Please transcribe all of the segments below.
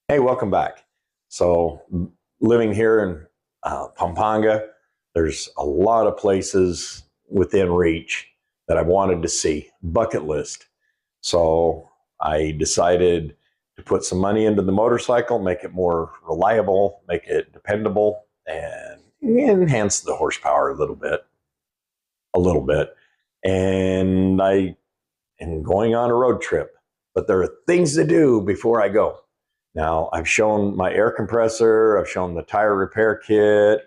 Hey, welcome back. So, living here in Pampanga, there's a lot of places within reach that I wanted to see, bucket list. So, I decided to put some money into the motorcycle, make it more reliable, make it dependable, and enhance the horsepower a little bit. A little bit. And I am going on a road trip, but there are things to do before I go. Now, I've shown my air compressor, I've shown the tire repair kit.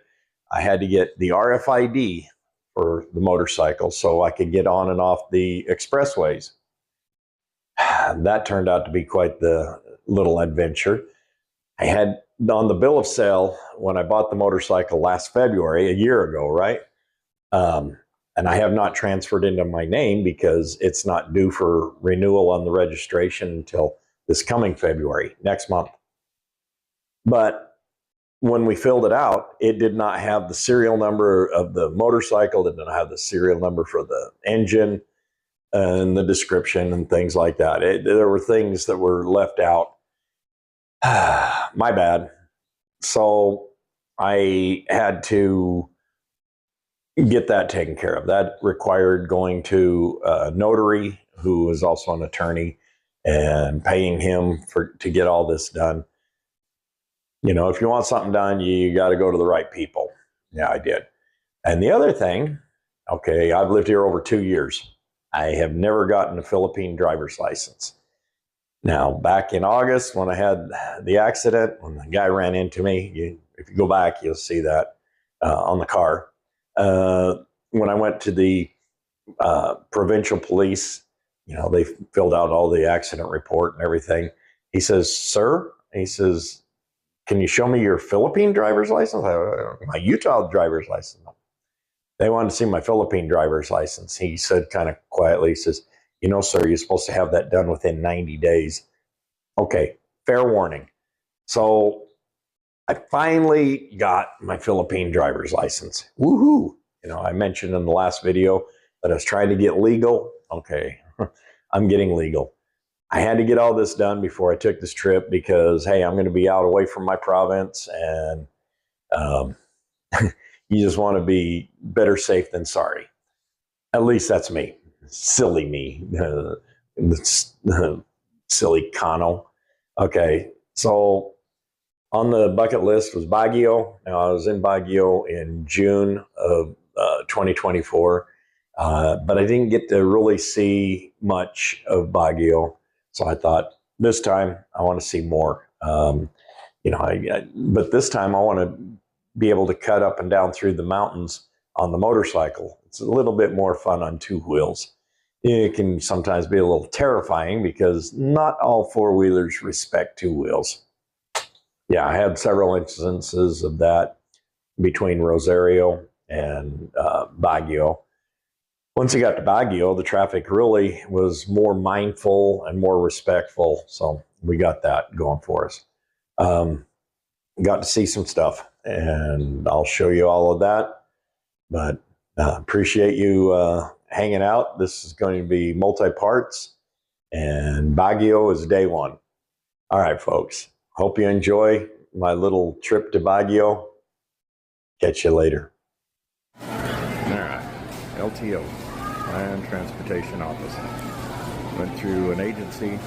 I had to get the RFID for the motorcycle so I could get on and off the expressways. That turned out to be quite the little adventure. I had on the bill of sale when I bought the motorcycle last February, a year ago, right? Um, and I have not transferred into my name because it's not due for renewal on the registration until this coming February, next month. But when we filled it out, it did not have the serial number of the motorcycle, it did not have the serial number for the engine and the description and things like that. There were things that were left out. My bad. So I had to get that taken care of. That required going to a notary who is also an attorney and paying him to get all this done. You know, if you want something done, you got to go to the right people. Yeah, I did. And the other thing, okay, I've lived here over 2 years. I have never gotten a Philippine driver's license. Now, back in August when I had the accident, when the guy ran into me, if you go back, you'll see that on the car. When I went to the provincial police, you know, they filled out all the accident report and everything. He says, "Sir," he says, "can you show me your Philippine driver's license?" My Utah driver's license. They wanted to see my Philippine driver's license. He said kind of quietly, he says, "You know, sir, you're supposed to have that done within 90 days. Okay, fair warning. So I finally got my Philippine driver's license. Woohoo! You know, I mentioned in the last video that I was trying to get legal. Okay, I'm getting legal. I had to get all this done before I took this trip because, hey, I'm going to be out away from my province, and um, you just want to be better safe than sorry. At least that's me. Silly me. Silly Kano. Okay, so on the bucket list was Baguio. Now, I was in Baguio in June of 2024, but I didn't get to really see much of Baguio. So I thought this time I want to see more. You know, but this time I want to be able to cut up and down through the mountains on the motorcycle. It's a little bit more fun on two wheels. It can sometimes be a little terrifying because not all four-wheelers respect two wheels. Yeah, I had several instances of that between Rosario and Baguio. Once I got to Baguio, the traffic really was more mindful and more respectful. So we got that going for us. Got to see some stuff, and I'll show you all of that. But appreciate you hanging out. This is going to be multi-parts, and Baguio is day one. All right, folks. Hope you enjoy my little trip to Baguio. Catch you later. All right, LTO, Land Transportation Office. Went through an agency,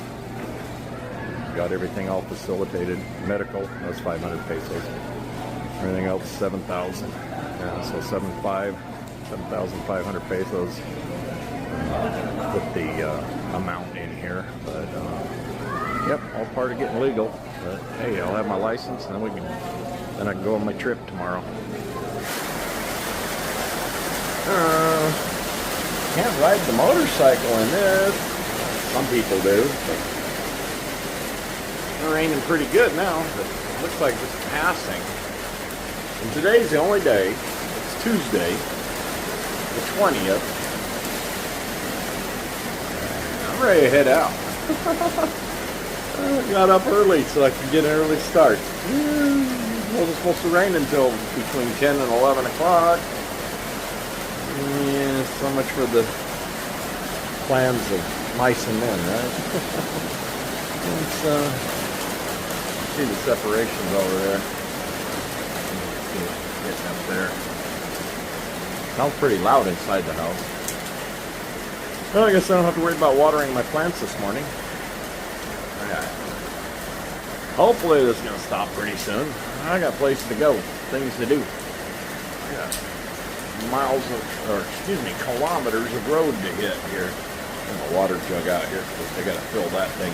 got everything all facilitated. Medical, that was 500 pesos. Everything else, 7,000. So 7,500 pesos. Put the amount in here, but yep, all part of getting legal. But hey, I'll have my license, and then I can go on my trip tomorrow. Can't ride the motorcycle in this. Some people do. But It's raining pretty good now, but it looks like it's passing. and today's the only day. It's Tuesday, the 20th. I'm ready to head out. I got up early so I could get an early start. It wasn't supposed to rain until between 10 and 11 o'clock. Yeah, so much for the plans of mice and men, right? See the separations over there. See it getting up there. Sounds pretty loud inside the house. Well, I guess I don't have to worry about watering my plants this morning. Alright. Hopefully this is going to stop pretty soon. I got places to go, things to do. I got miles of, or excuse me, kilometers of road to hit here. And a water jug out here, because they got to fill that thing.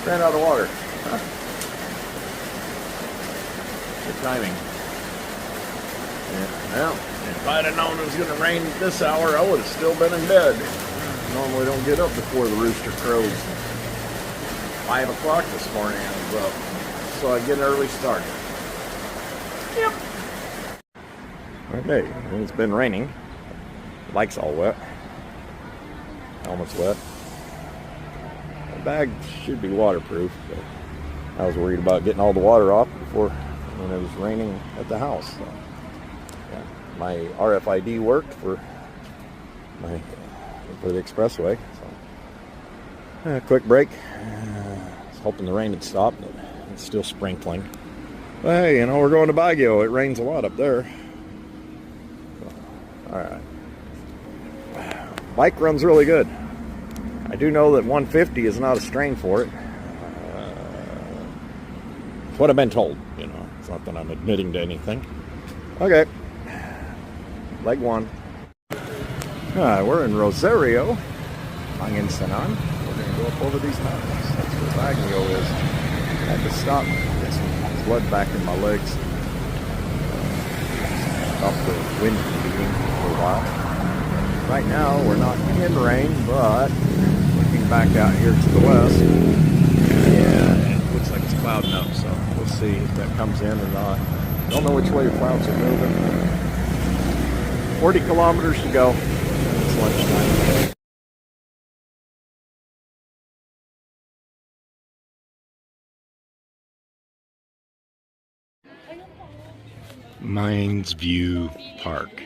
Ran out of water. Huh. Good timing. Yeah, well, if I'd have known it was going to rain this hour, I would have still been in bed. Normally don't get up before the rooster crows. 5 o'clock this morning I was up, so I get an early start. Yep. Okay, well, it's been raining. Bike's all wet. Helmet's wet. The bag should be waterproof, but I was worried about getting all the water off before when it was raining at the house. So, yeah, my RFID worked for the expressway. So, quick break. I was hoping the rain would stop, but it's still sprinkling. But hey, you know, we're going to Baguio. It rains a lot up there. So, all right. Bike runs really good. I do know that 150 is not a strain for it. It's what I've been told, you know. It's not that I'm admitting to anything. Okay. Leg one. We're in Rosario, Pangasinan. We're going to go up over these mountains. That's where Baguio is. I had to stop and get some blood back in my legs. Stop the wind from beating for a while. Right now, we're not in rain, but looking back out here to the west, yeah, it looks like it's clouding up, so we'll see if that comes in or not. Don't know which way the clouds are moving. 40 kilometers to go. It's lunchtime. Mines View Park.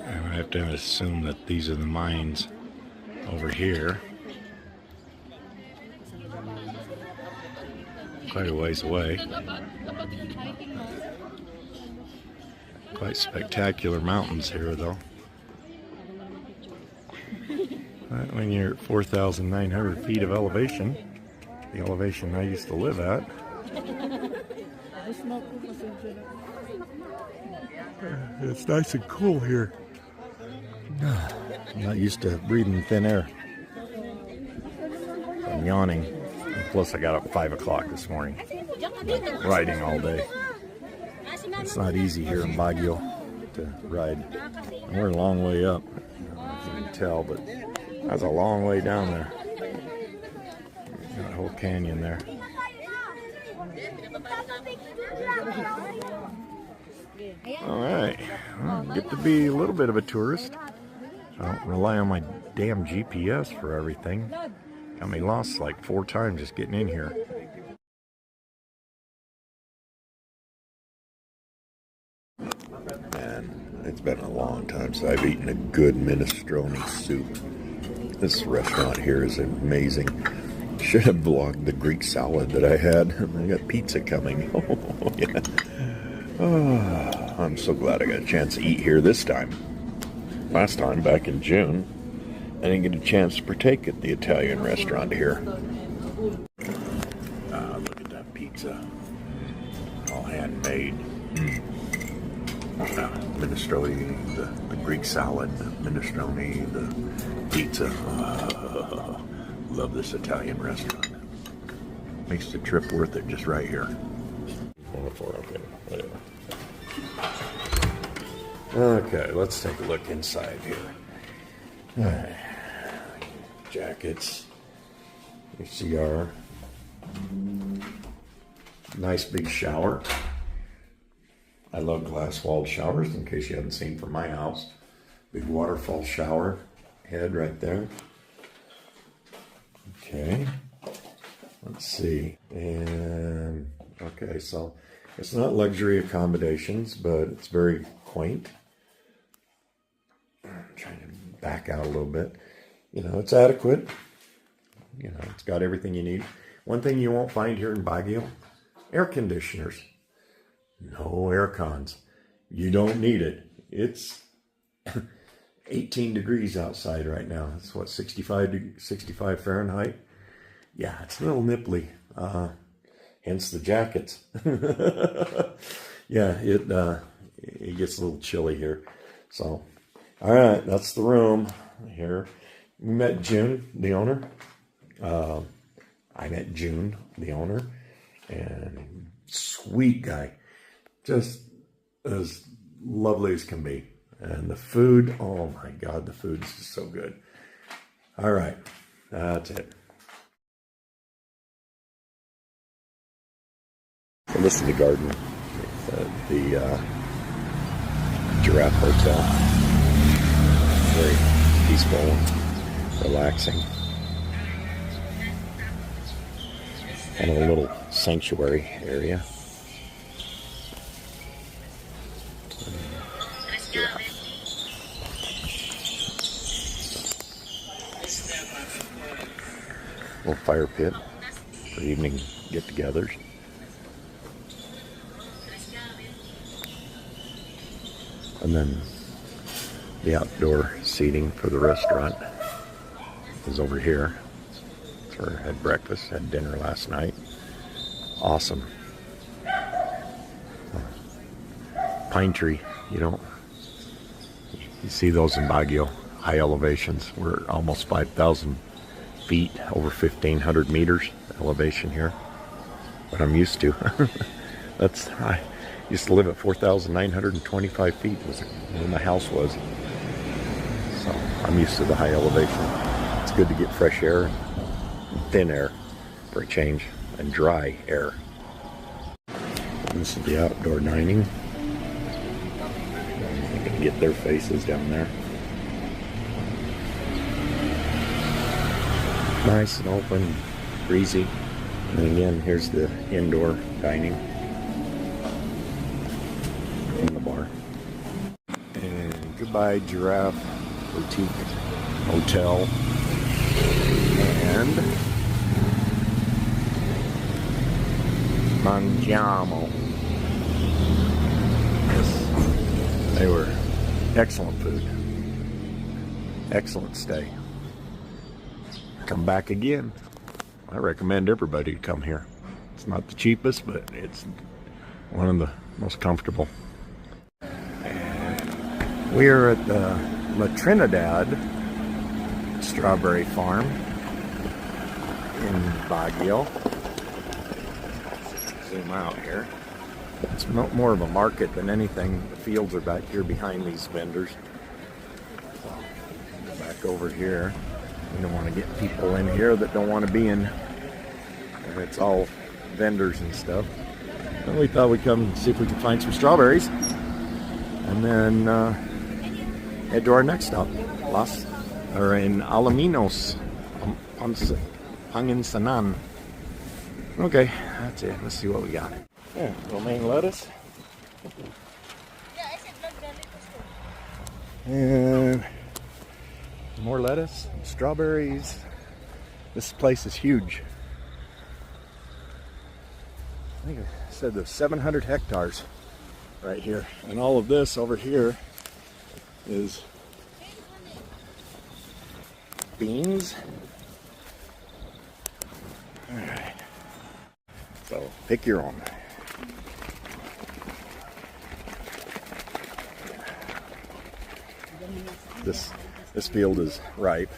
I have to assume that these are the mines over here. Quite a ways away. Quite spectacular mountains here, though. When you're at 4,900 feet of elevation, the elevation I used to live at, it's nice and cool here. I'm not used to breathing thin air. I'm yawning. And plus, I got up at 5 o'clock this morning. Riding all day. It's not easy here in Baguio to ride. And we're a long way up. I don't know if you can tell, but that's a long way down there. Got a whole canyon there. Alright. Well, get to be a little bit of a tourist. I don't rely on my damn GPS for everything. Got me lost like 4 times just getting in here. Man, it's been a long time since I've eaten a good minestrone soup. This restaurant here is amazing. Should have vlogged the Greek salad that I had. I got pizza coming. Oh, yeah. Oh, I'm so glad I got a chance to eat here this time. Last time, back in June, I didn't get a chance to partake at the Italian restaurant here. Look at that pizza. All handmade. Minestrone, the Greek salad, the minestrone, the pizza. Love this Italian restaurant. Makes the trip worth it just right here. Okay, whatever. Okay, let's take a look inside here. Alright. Jackets. HCR. Nice big shower. I love glass-walled showers, in case you haven't seen from my house. Big waterfall shower head right there. Okay. Let's see. And okay, so it's not luxury accommodations, but it's very quaint. I'm trying to back out a little bit. You know, it's adequate. You know, it's got everything you need. One thing you won't find here in Baguio, air conditioners. No air cons. You don't need it. It's 18 degrees outside right now. It's what, 65 Fahrenheit? Yeah, it's a little nipply. Hence the jackets. Yeah, it gets a little chilly here. So, all right, that's the room here. We met June, the owner. I met June, the owner, and sweet guy. Just as lovely as can be. And the food, oh my God, the food is just so good. All right, that's it. So this is the garden, the Giraffe Hotel. Very peaceful and relaxing. Kind of a little sanctuary area. Little fire pit for evening get-togethers. And then the outdoor seating for the restaurant is over here. That's where I had breakfast, had dinner last night. Awesome. Pine tree, you see those in Baguio, high elevations. We're almost 5,000 feet, over 1,500 meters elevation here. But I'm used to. I used to live at 4,925 feet was where my house was. So I'm used to the high elevation. It's good to get fresh air and thin air for a change, and dry air. This is the outdoor dining. You can get their faces down there. Nice and open, breezy. And again, here's the indoor dining in the bar. And goodbye, Giraffe Boutique Hotel. And mangiamo. Yes, they were excellent food. Excellent stay. Come back again. I recommend everybody to come here. It's not the cheapest, but it's one of the most comfortable. And we are at the La Trinidad Strawberry Farm in Baguio. Zoom out here. It's more of a market than anything. The fields are back here behind these vendors. So, go back over here. We don't want to get people in here that don't want to be in. And it's all vendors and stuff. And we thought we'd come see if we could find some strawberries. And then head to our next stop. In Alaminos, Panginsanan. Okay, that's it. Let's see what we got. Yeah, romaine lettuce. And more lettuce, strawberries. This place is huge. I think I said there's 700 hectares right here. And all of this over here is beans. All right. So pick your own. This field is ripe,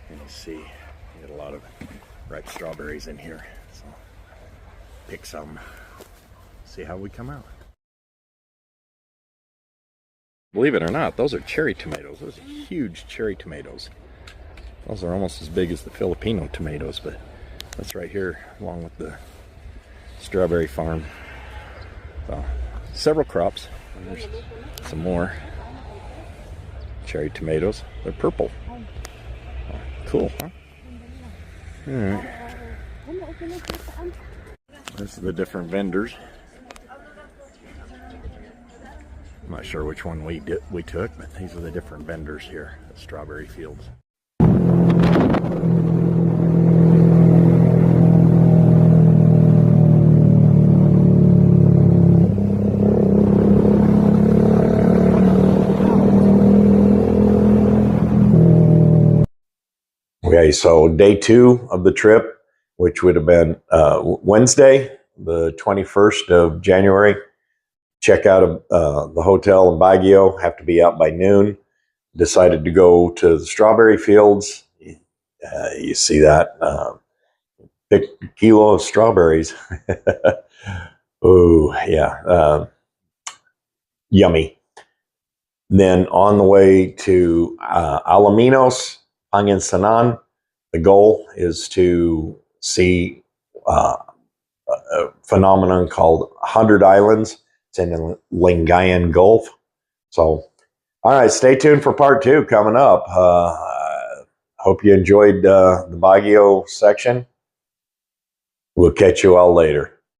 and you see you get a lot of ripe strawberries in here. So pick some, see how we come out. Believe it or not, those are cherry tomatoes. Those are huge cherry tomatoes. Those are almost as big as the Filipino tomatoes, but that's right here along with the strawberry farm. So several crops. There's some more cherry tomatoes. They're purple. Oh, cool, huh? All right. This is the different vendors. I'm not sure which one we took, but these are the different vendors here at Strawberry Fields. Okay, so day 2 of the trip, which would have been Wednesday, the 21st of January. Check out the hotel in Baguio, have to be out by noon. Decided to go to the strawberry fields. You see that. Pick a kilo of strawberries. Oh, yeah. Yummy. Then on the way to Alaminos, Panginsanan. The goal is to see a phenomenon called 100 Islands. It's in the Lingayen Gulf. So, all right, stay tuned for part 2 coming up. Hope you enjoyed the Baguio section. We'll catch you all later.